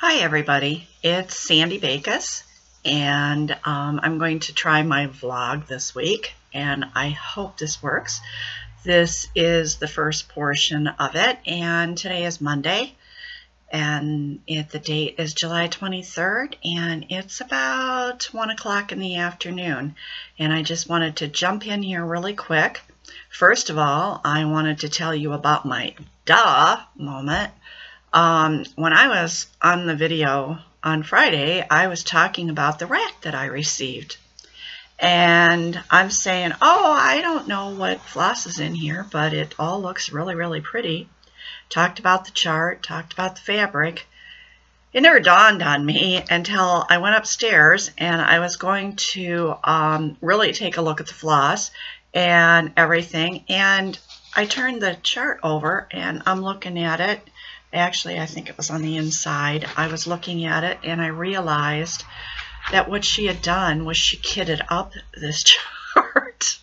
Hi everybody, it's Sandy Bacus, and I'm going to try my vlog this week, and I hope this works. This is the first portion of it, and today is Monday, and the date is July 23rd, and it's about 1 o'clock in the afternoon, and I just wanted to jump in here really quick. First of all, I wanted to tell you about my duh moment. When I was on the video on Friday, I was talking about the rack that I received. And I'm saying, oh, I don't know what floss is in here, but it all looks really, really pretty. Talked about the chart, talked about the fabric. It never dawned on me until I went upstairs and I was going to really take a look at the floss and everything. And I turned the chart over and I'm looking at it. Actually, I think it was on the inside. I was looking at it and I realized that what she had done was she kitted up this chart.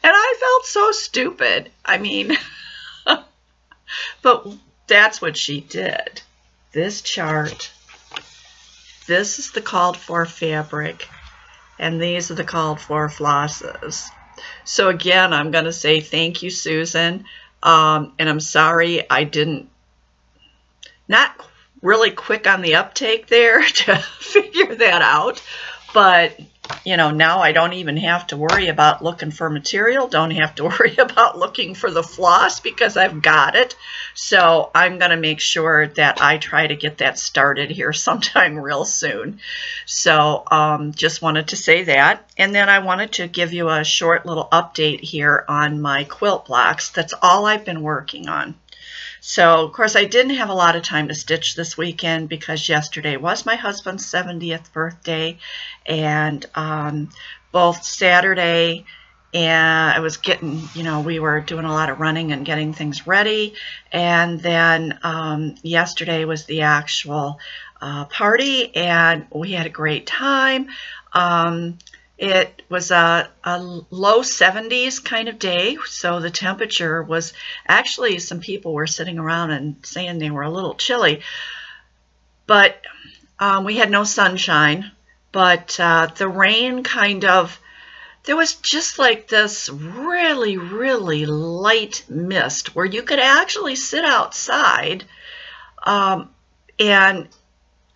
And I felt so stupid. I mean, but that's what she did. This chart, this is the called for fabric, and these are the called for flosses. So again, I'm going to say thank you, Susan. And I'm sorry I didn't, not really quick on the uptake there to figure that out, but you know, now I don't even have to worry about looking for material, don't have to worry about looking for the floss because I've got it. So I'm going to make sure that I try to get that started here sometime real soon. So just wanted to say that. And then I wanted to give you a short little update here on my quilt blocks. That's all I've been working on. So, of course, I didn't have a lot of time to stitch this weekend because yesterday was my husband's 70th birthday, and both Saturday and I was getting, you know, we were doing a lot of running and getting things ready, and then yesterday was the actual party, and we had a great time. It was a low 70s kind of day, so the temperature was actually, some people were sitting around and saying they were a little chilly, but we had no sunshine, but the rain kind of, there was just like this really, really light mist where you could actually sit outside and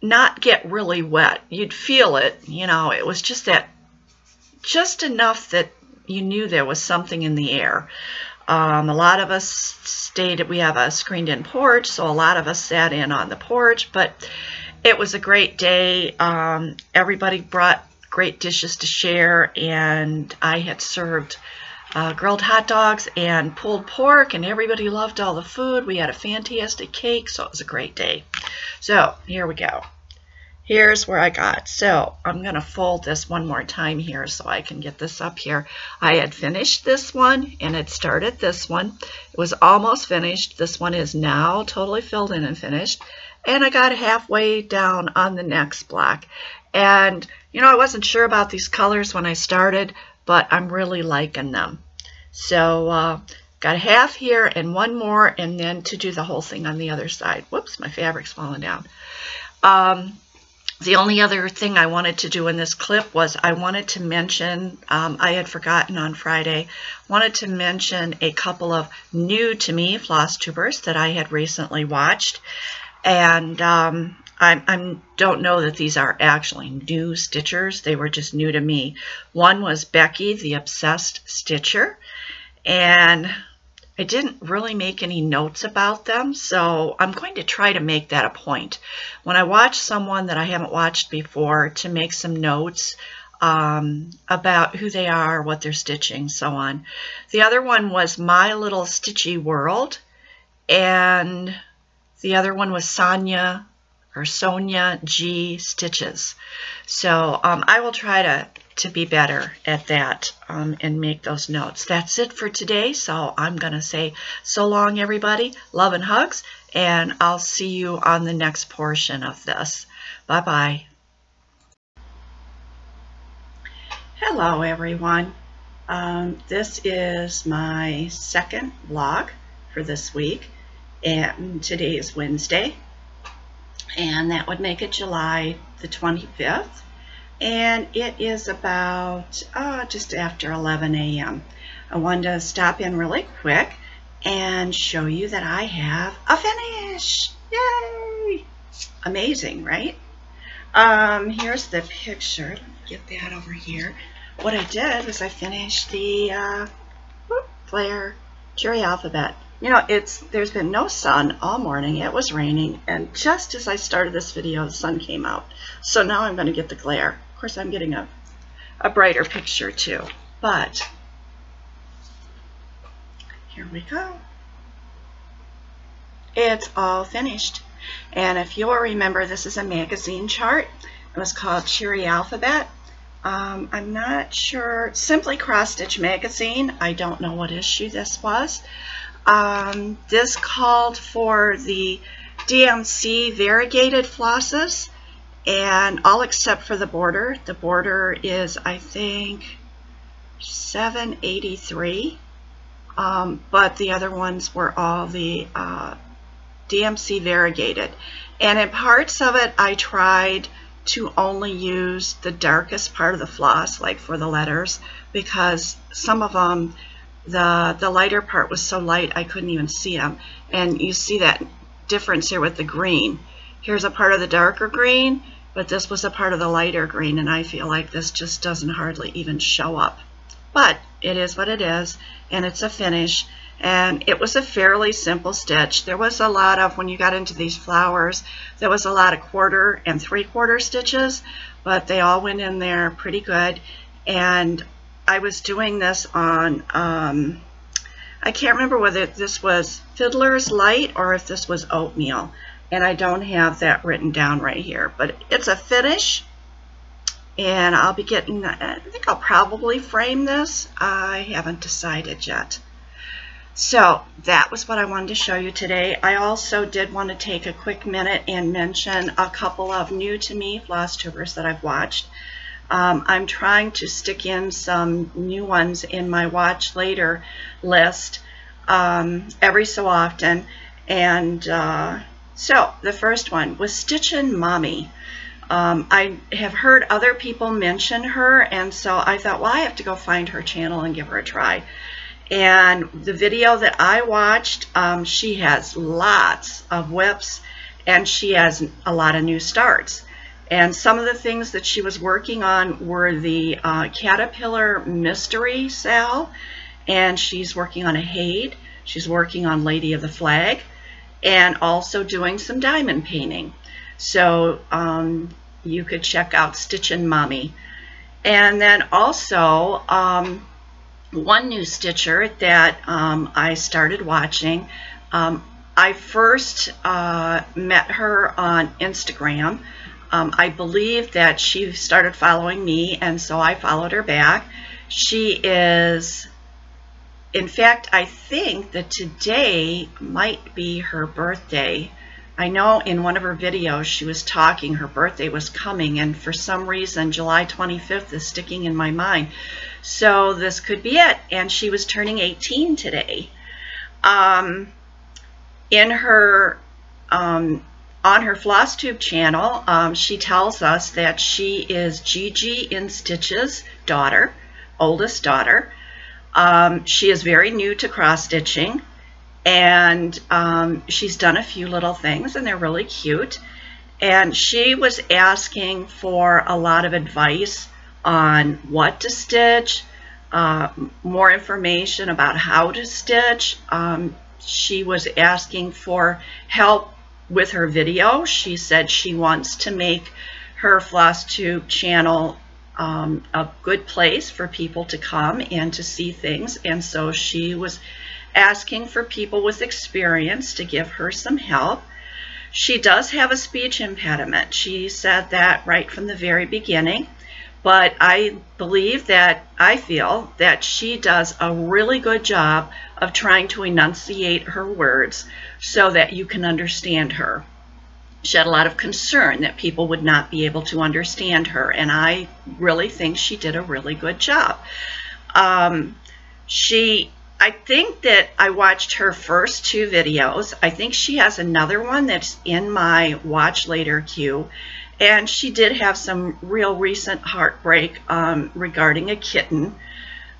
not get really wet. You'd feel it, you know, it was just that, just enough that you knew there was something in the air. A lot of us stayed, we have a screened-in porch, so a lot of us sat in on the porch, but it was a great day. Everybody brought great dishes to share, and I had served grilled hot dogs and pulled pork, and everybody loved all the food. We had a fantastic cake, so it was a great day. So here we go. Here's where I got. So I'm going to fold this one more time here so I can get this up here. I had finished this one and had started this one. It was almost finished. This one is now totally filled in and finished. And I got halfway down on the next block. And, you know, I wasn't sure about these colors when I started, but I'm really liking them. So got half here and one more, and then to do the whole thing on the other side. Whoops, my fabric's falling down. The only other thing I wanted to do in this clip was I wanted to mention, I had forgotten on Friday, wanted to mention a couple of new to me Flosstubers that I had recently watched. And I don't know that these are actually new stitchers. They were just new to me. One was Becky, the Obsessed Stitcher. And I didn't really make any notes about them, so I'm going to try to make that a point. When I watch someone that I haven't watched before, to make some notes about who they are, what they're stitching, so on. The other one was Mylittlestitchy World, and the other one was Sonya G Stitches. So I will try to be better at that and make those notes. That's it for today, so I'm going to say so long, everybody. Love and hugs, and I'll see you on the next portion of this. Bye-bye. Hello, everyone. This is my second vlog for this week, and today is Wednesday. and that would make it July the 25th. And it is about just after 11 a.m. I wanted to stop in really quick and show you that I have a finish. Yay! Amazing, right? Here's the picture. Let me get that over here. What I did was I finished the flare Cheery Alphabet. You know, there's been no sun all morning. It was raining, and just as I started this video, the sun came out. So now I'm going to get the glare. Of course, I'm getting a brighter picture too. But here we go. It's all finished. And if you'll remember, this is a magazine chart. It was called Cheery Alphabet. I'm not sure. Simply Cross Stitch Magazine. I don't know what issue this was. This called for the DMC variegated flosses, and all except for the border. The border is, I think, 783, but the other ones were all the DMC variegated. And in parts of it, I tried to only use the darkest part of the floss, like for the letters, because some of them, the lighter part was so light I couldn't even see them. And you see that difference here with the green. Here's a part of the darker green, but this was a part of the lighter green, and I feel like this just doesn't hardly even show up. But it is what it is, and it's a finish. And it was a fairly simple stitch. There was a lot of, when you got into these flowers, there was a lot of 1/4 and 3/4 stitches, but they all went in there pretty good. And I was doing this on, I can't remember whether this was Fiddler's Lite or if this was Oatmeal. And I don't have that written down right here, but it's a finish. And I'll be getting, I think I'll probably frame this. I haven't decided yet. So that was what I wanted to show you today. I also did want to take a quick minute and mention a couple of new to me Flosstubers that I've watched. I'm trying to stick in some new ones in my watch later list every so often. And so the first one was Stitchin Mommy. I have heard other people mention her, and so I thought, well, I have to go find her channel and give her a try. And the video that I watched, she has lots of whips, and she has a lot of new starts. And some of the things that she was working on were the Caterpillar Mystery Sal, and she's working on a Haid. She's working on Lady of the Flag, and also doing some diamond painting. So you could check out Stitchin Mommy. And then also, one new stitcher that I started watching, I first met her on Instagram. I believe that she started following me, and so I followed her back. She is, in fact, I think that today might be her birthday. I know in one of her videos she was talking, her birthday was coming, and for some reason July 25th is sticking in my mind. So this could be it, and she was turning 18 today. In her on her Flosstube channel, she tells us that she is Gigi in Stitch's daughter, oldest daughter. She is very new to cross stitching, and she's done a few little things, and they're really cute. And she was asking for a lot of advice on what to stitch, more information about how to stitch. She was asking for help with her video. She said she wants to make her Flosstube channel a good place for people to come and to see things, and so she was asking for people with experience to give her some help. She does have a speech impediment. She said that right from the very beginning, but I feel that she does a really good job of trying to enunciate her words so that you can understand her. She had a lot of concern that people would not be able to understand her, and I really think she did a really good job. She I think that I watched her first 2 videos. I think she has another one that's in my watch later queue. And she did have some real recent heartbreak regarding a kitten.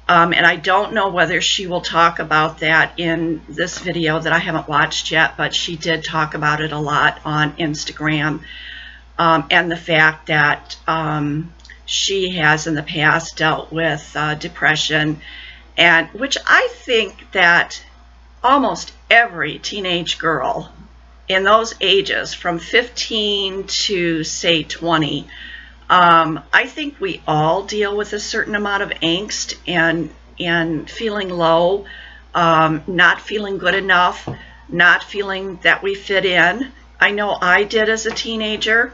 And I don't know whether she will talk about that in this video that I haven't watched yet, but she did talk about it a lot on Instagram. And the fact that she has in the past dealt with depression, and which I think that almost every teenage girl in those ages from 15 to say 20, I think we all deal with a certain amount of angst and feeling low, not feeling good enough, not feeling that we fit in. I know I did as a teenager.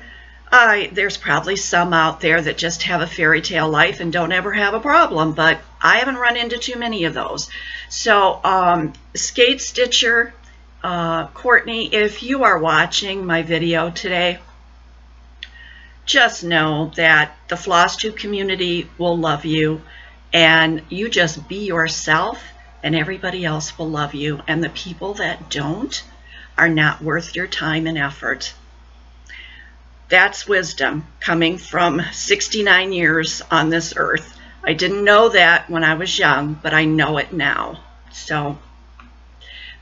There's probably some out there that just have a fairy tale life and don't ever have a problem, but I haven't run into too many of those. So, Skate Stitcher, Courtney, if you are watching my video today, just know that the Flosstube community will love you, and you just be yourself, and everybody else will love you, and the people that don't are not worth your time and effort. That's wisdom coming from 69 years on this earth. I didn't know that when I was young, but I know it now. So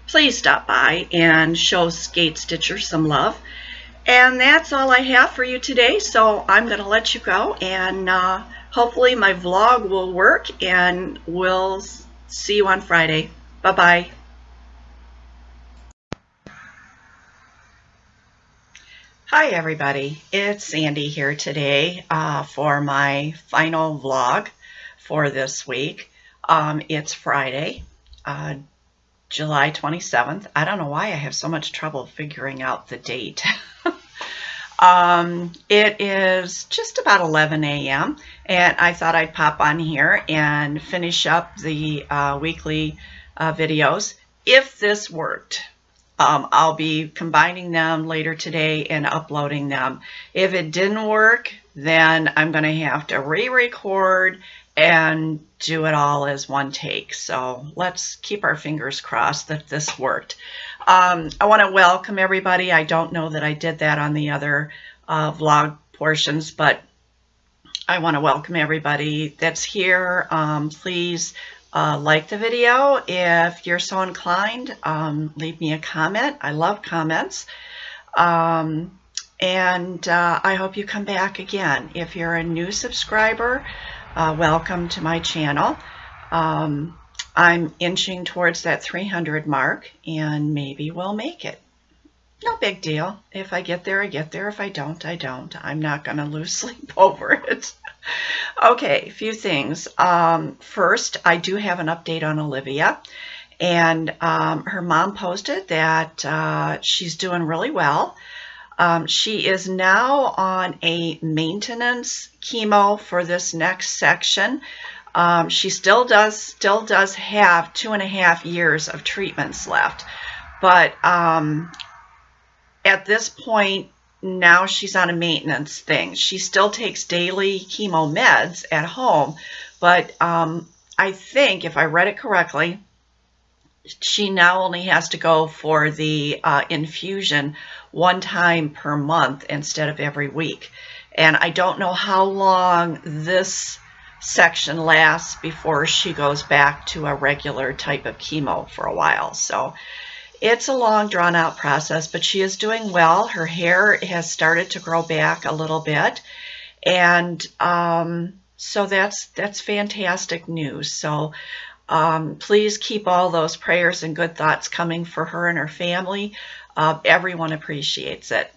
please stop by and show Skate Stitcher some love. And that's all I have for you today. So I'm going to let you go, and hopefully my vlog will work, and we'll see you on Friday. Bye-bye. Hi everybody, it's Sandy here today for my final vlog for this week. It's Friday, July 27th. I don't know why I have so much trouble figuring out the date. It is just about 11 a.m. and I thought I'd pop on here and finish up the weekly videos. If this worked, I'll be combining them later today and uploading them. If it didn't work, then I'm going to have to re-record and do it all as one take. So let's keep our fingers crossed that this worked. I want to welcome everybody. I don't know that I did that on the other vlog portions, but I want to welcome everybody that's here. Please like the video. If you're so inclined, leave me a comment. I love comments. And I hope you come back again. If you're a new subscriber, welcome to my channel. I'm inching towards that 300 mark, and maybe we'll make it. No big deal. If I get there, I get there. If I don't, I don't. I'm not going to lose sleep over it. Okay, a few things. First, I do have an update on Olivia, and her mom posted that she's doing really well. She is now on a maintenance chemo for this next section. She still does have 2.5 years of treatments left, but at this point, now she's on a maintenance thing. She still takes daily chemo meds at home, but I think, if I read it correctly, she now only has to go for the infusion 1 time per month instead of every week. And I don't know how long this section lasts before she goes back to a regular type of chemo for a while. So it's a long, drawn-out process, but she is doing well. Her hair has started to grow back a little bit, and so that's fantastic news. So please keep all those prayers and good thoughts coming for her and her family. Everyone appreciates it.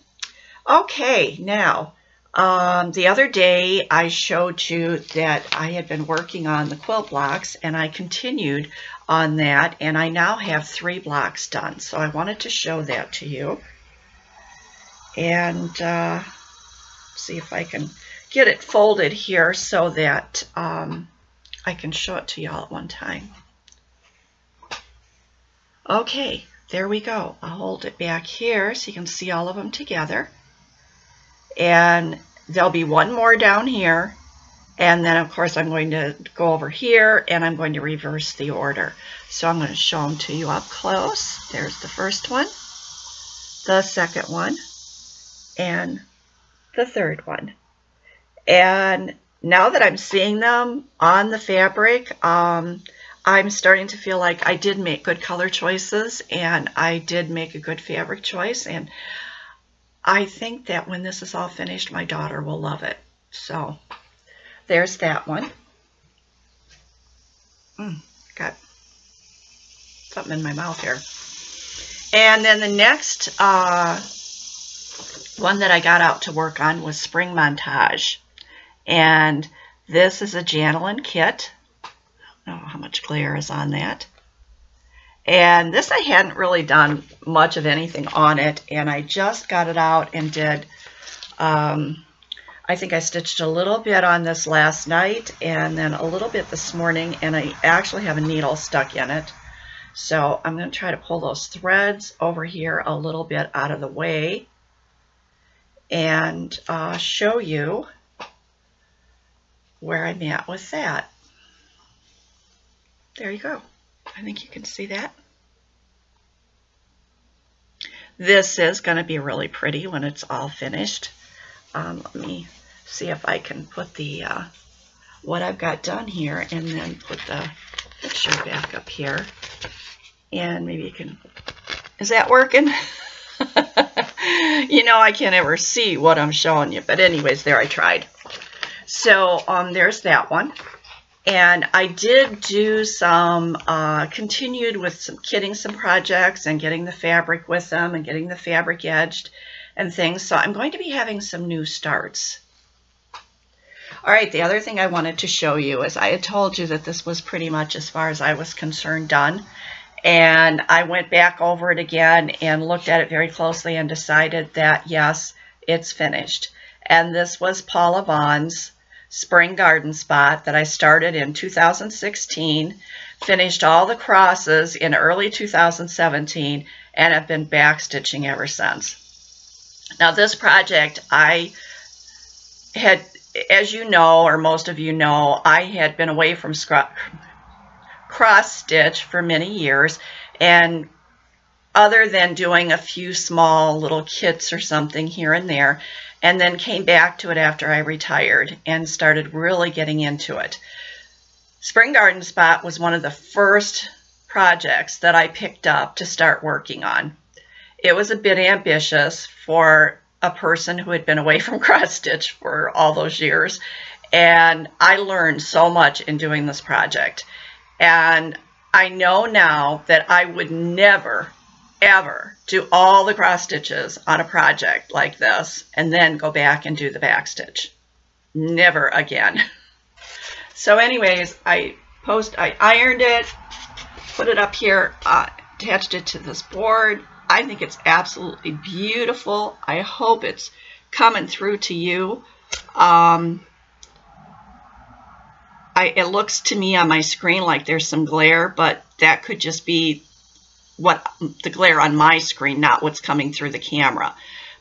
Okay, now, the other day I showed you that I had been working on the quilt blocks, and I continued on that, and I now have 3 blocks done. So I wanted to show that to you, and see if I can get it folded here so that I can show it to you all at one time. Okay, there we go. I'll hold it back here so you can see all of them together. And there'll be one more down here, And then, of course, I'm going to go over here and I'm going to reverse the order. So I'm going to show them to you up close. There's the first one, the second one, and the third one. And now that I'm seeing them on the fabric, I'm starting to feel like I did make good color choices and I did make a good fabric choice. And I think that when this is all finished, my daughter will love it. So there's that one. Got something in my mouth here. And then the next one that I got out to work on was Spring Montage. And this is a Janlynn kit. I don't know how much glare is on that. And this I hadn't really done much of anything on it. And I just got it out and did, I think I stitched a little bit on this last night and then a little bit this morning. And I actually have a needle stuck in it. So I'm going to try to pull those threads over here a little bit out of the way and show you where I'm at with that. There you go. I think you can see that. This is going to be really pretty when it's all finished. Let me see if I can put the what I've got done here and then put the picture back up here. And maybe you can, is that working? You know, I can't ever see what I'm showing you, but anyways, there, I tried. So there's that one. And I did do some, continued with some kitting some projects and getting the fabric with them and getting the fabric edged and things. So I'm going to be having some new starts. All right, the other thing I wanted to show you is I had told you that this was pretty much, as far as I was concerned, done. And I went back over it again and looked at it very closely and decided that, yes, it's finished. And this was Paula Vaughan's Spring Garden Spot that I started in 2016, finished all the crosses in early 2017, and have been back stitching ever since. Now this project, I had, as you know, or most of you know, I had been away from cross stitch for many years, and other than doing a few small little kits or something here and there, and then came back to it after I retired and started really getting into it. Spring Garden Spot was one of the first projects that I picked up to start working on. It was a bit ambitious for a person who had been away from cross stitch for all those years, and I learned so much in doing this project. And I know now that I would never, ever do all the cross stitches on a project like this and then go back and do the back stitch. Never again. So anyways, I ironed it, put it up here, attached it to this board. I think it's absolutely beautiful. I hope it's coming through to you. It looks to me on my screen like there's some glare, but that could just be what the glare on my screen, not what's coming through the camera.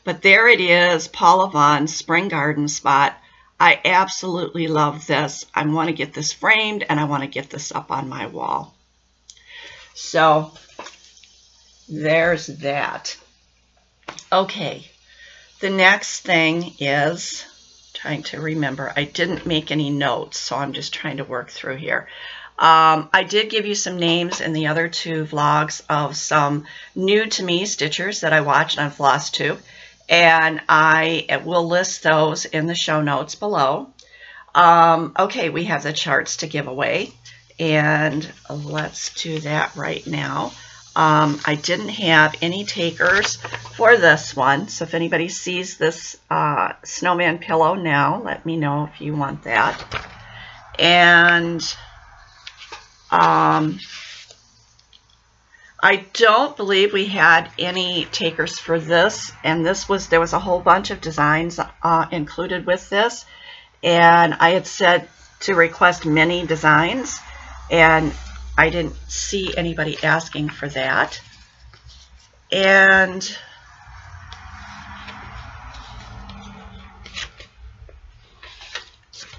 But there it is, Paula Vaughan's Spring Garden Spot. I absolutely love this. I want to get this framed and I want to get this up on my wall. So there's that. Okay, the next thing is, trying to remember, I didn't make any notes, so I'm just trying to work through here. I did give you some names in the other two vlogs of some new to me stitchers that I watched on Flosstube, and I will list those in the show notes below. Okay, we have the charts to give away, and let's do that right now. I didn't have any takers for this one, so if anybody sees this snowman pillow now, let me know if you want that. And I don't believe we had any takers for this, and there was a whole bunch of designs included with this, and I had said to request many designs, and I didn't see anybody asking for that. And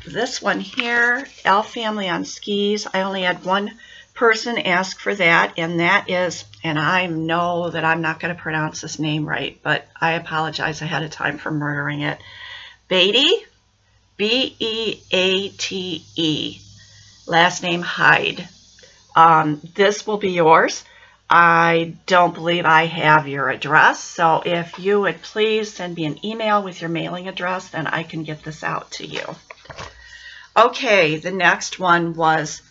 this one here, Elf Family on Skis. I only had one person ask for that, and that is, and I know that I'm not going to pronounce this name right, but I apologize ahead of time for murdering it. Beatty, B-E-A-T-E, last name Hyde. This will be yours. I don't believe I have your address, so if you would please send me an email with your mailing address, then I can get this out to you. Okay, the next one was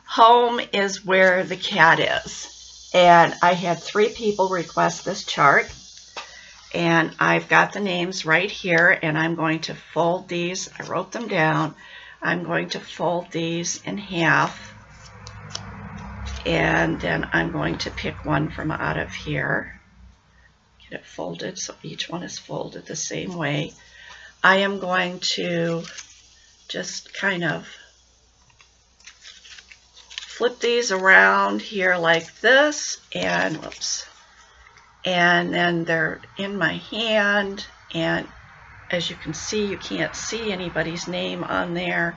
Home is Where the Cat Is. And I had 3 people request this chart. And I've got the names right here, and I'm going to fold these. I wrote them down. I'm going to fold these in half. And then I'm going to pick one from out of here. Get it folded so each one is folded the same way. I am going to just kind of flip these around here like this, and whoops. And then they're in my hand, and as you can see, you can't see anybody's name on there.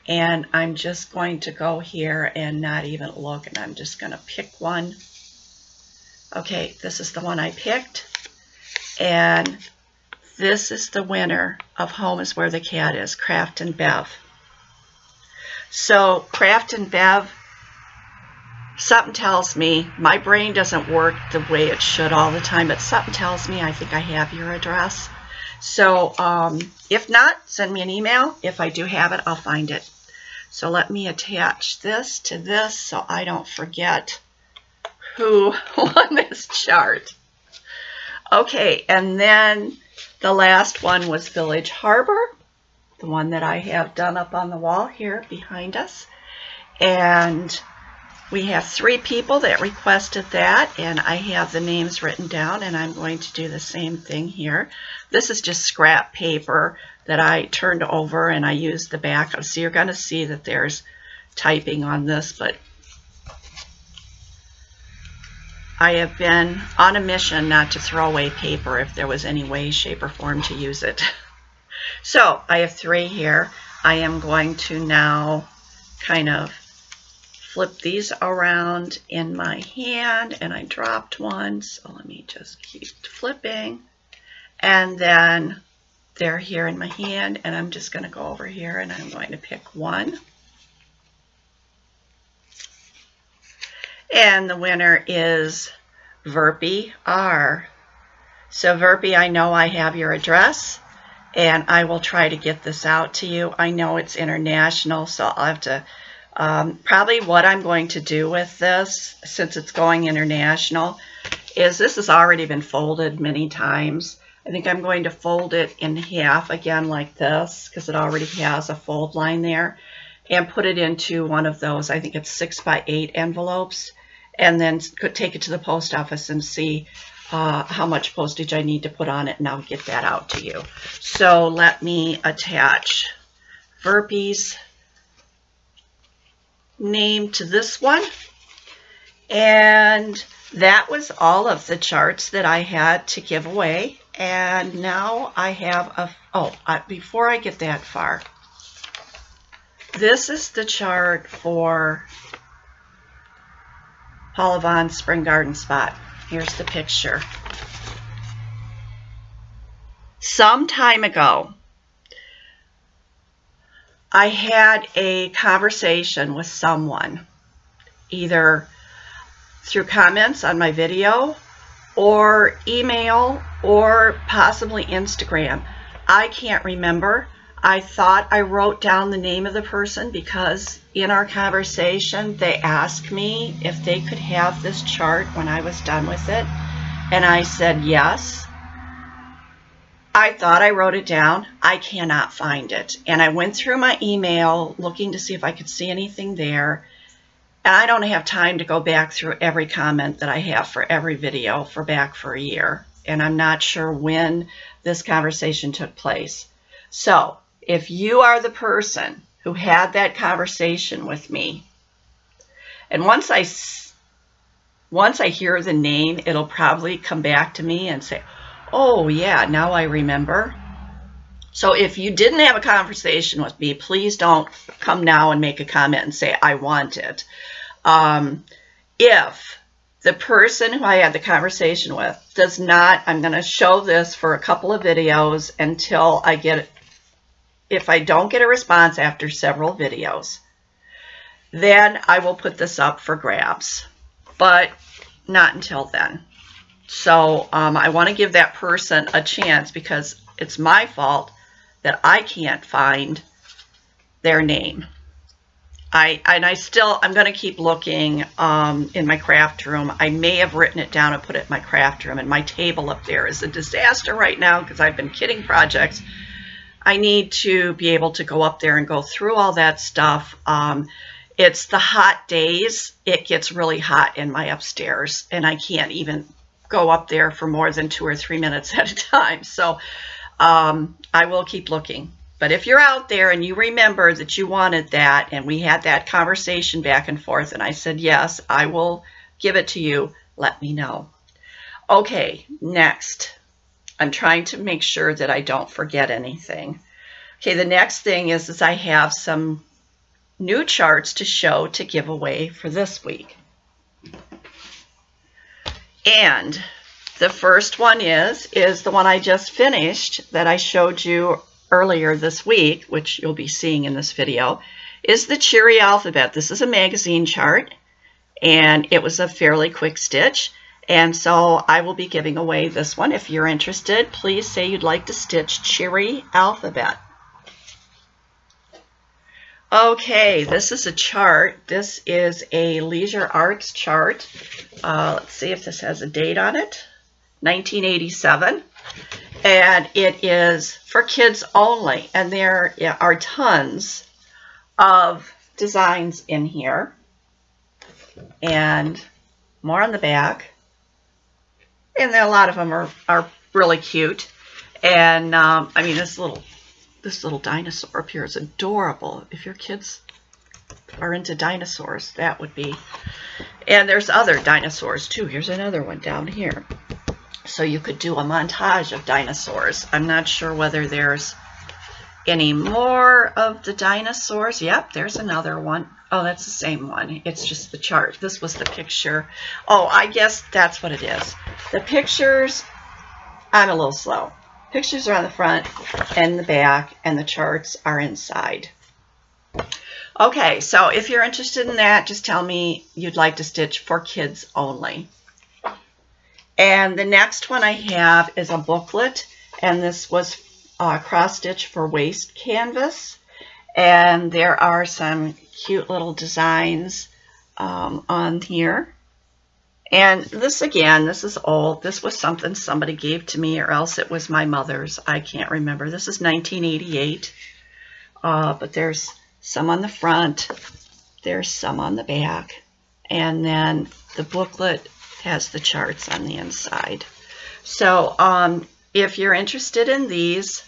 And I'm just going to go here and not even look, and I'm just going to pick one. Okay, this is the one I picked, and this is the winner of Home is Where the Cat Is, Craft and Bev. So Craft and Bev, something tells me, my brain doesn't work the way it should all the time, but something tells me I think I have your address. So if not, send me an email. If I do have it, I'll find it. So let me attach this to this so I don't forget who won this chart. Okay, and then the last one was Village Harbor, the one that I have done up on the wall here behind us. And we have 3 people that requested that, and I have the names written down, and I'm going to do the same thing here. This is just scrap paper that I turned over, and I used the back. So you're going to see that there's typing on this, but I have been on a mission not to throw away paper if there was any way, shape, or form to use it. So I have 3 here. I am going to now kind of flip these around in my hand, and I dropped one, so let me just keep flipping. And then they're here in my hand, and I'm just going to go over here and I'm going to pick one. And the winner is Verpy R. So Verpy, I know I have your address, and I will try to get this out to you. I know it's international, so I'll have to probably what I'm going to do with this, since it's going international, is this has already been folded many times. I think I'm going to fold it in half again like this, because it already has a fold line there, and put it into one of those, I think it's 6x8 envelopes, and then take it to the post office and see how much postage I need to put on it, and I'll get that out to you. So let me attach Verpy's name to this one, and that was all of the charts that I had to give away. And now I have a, before I get that far, this is the chart for Paula Vaughan's Spring Garden Spot. Here's the picture. Some time ago, I had a conversation with someone, either through comments on my video or email or possibly Instagram. I can't remember. I thought I wrote down the name of the person because in our conversation they asked me if they could have this chart when I was done with it, and I said yes. I thought I wrote it down. I cannot find it. And I went through my email looking to see if I could see anything there. And I don't have time to go back through every comment that I have for every video for back for a year. And I'm not sure when this conversation took place. So if you are the person who had that conversation with me, and once I hear the name, it'll probably come back to me and say, oh yeah, now I remember. So if you didn't have a conversation with me, please don't come now and make a comment and say, I want it. If the person who I had the conversation with does not, I'm going to show this for a couple of videos until I get it. If I don't get a response after several videos, then I will put this up for grabs, but not until then. So I want to give that person a chance because it's my fault that I can't find their name. I'm going to keep looking in my craft room. I may have written it down and put it in my craft room, and my table up there is a disaster right now because I've been kidding projects. I need to be able to go up there and go through all that stuff. It's the hot days. It gets really hot in my upstairs, and I can't even go up there for more than 2 or 3 minutes at a time. So I will keep looking. But if you're out there and you remember that you wanted that, and we had that conversation back and forth, and I said, yes, I will give it to you, let me know. Okay, next. I'm trying to make sure that I don't forget anything. Okay, the next thing is I have some new charts to show to give away for this week. And the first one is the one I just finished that I showed you earlier this week, which you'll be seeing in this video, is the Cheery Alphabet. This is a magazine chart, and it was a fairly quick stitch, and so I will be giving away this one. If you're interested, please say you'd like to stitch Cheery Alphabet. Okay, this is a chart. This is a Leisure Arts chart. Let's see if this has a date on it. 1987. And it is for kids only. And there are tons of designs in here. And more on the back. And then a lot of them are really cute. And I mean, this little dinosaur up here is adorable. If your kids are into dinosaurs, that would be. And there's other dinosaurs too. Here's another one down here. So you could do a montage of dinosaurs. I'm not sure whether there's any more of the dinosaurs. Yep, there's another one. Oh, that's the same one. It's just the chart. This was the picture. Oh, I guess that's what it is. The pictures, I'm a little slow. Pictures are on the front and the back, and the charts are inside. Okay, so if you're interested in that, just tell me you'd like to stitch for kids only. And the next one I have is a booklet, and this was cross-stitch for waste canvas. And there are some cute little designs on here. And this, again, this is old. This was something somebody gave to me, or else it was my mother's. I can't remember. This is 1988. But there's some on the front. There's some on the back. And then the booklet has the charts on the inside. So if you're interested in these,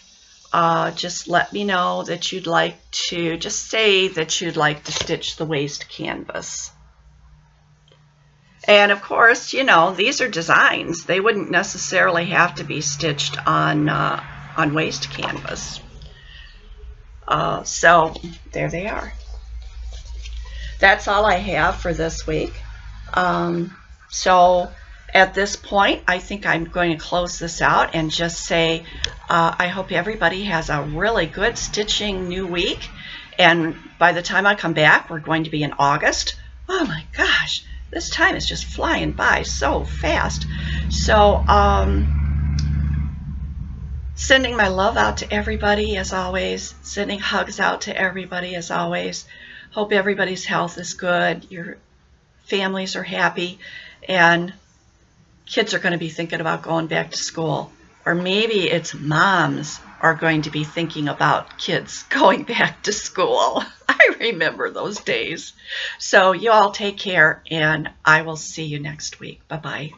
just let me know that you'd like to, just say that you'd like to stitch the waste canvas. And of course, you know, these are designs. They wouldn't necessarily have to be stitched on waste canvas. So there they are. That's all I have for this week. So at this point, I think I'm going to close this out and just say I hope everybody has a really good stitching new week. And by the time I come back, we're going to be in August. Oh my gosh, this time is just flying by so fast. So sending my love out to everybody as always. Sending hugs out to everybody as always. Hope everybody's health is good. Your families are happy. And kids are going to be thinking about going back to school. Or maybe it's moms are going to be thinking about kids going back to school. I remember those days. So you all take care, and I will see you next week. Bye-bye.